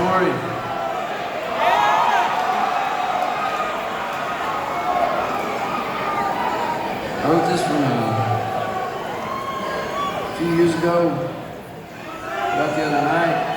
story. I wrote this one a few years ago, about the other night.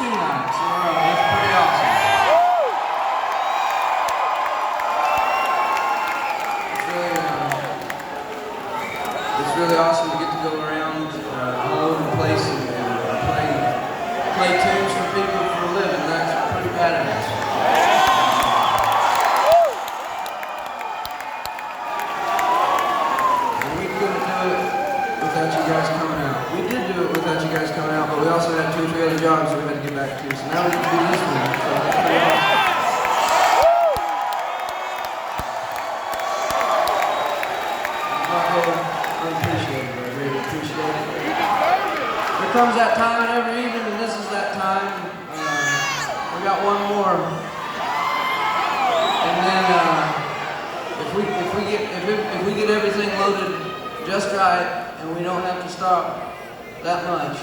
2 nights in a row. That's pretty awesome. It's really awesome to get to go around all over the place and play tunes for people for a living. That's pretty badass. And we couldn't do it without you guys coming out. We did do it without you guys coming out, but we also had 2 or 3 other jobs we had to get back to. So now we can do this one. So that's pretty awesome. I appreciate it. I really appreciate it. There comes that time every evening, and this is that time. We got one more, and then if we get everything loaded just right, and we don't have to stop that much,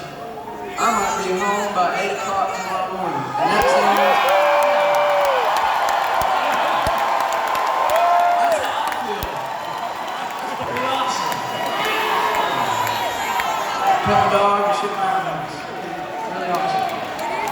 I might be home by 8 o'clock tomorrow morning, and that's the only. Pet my dog, shit my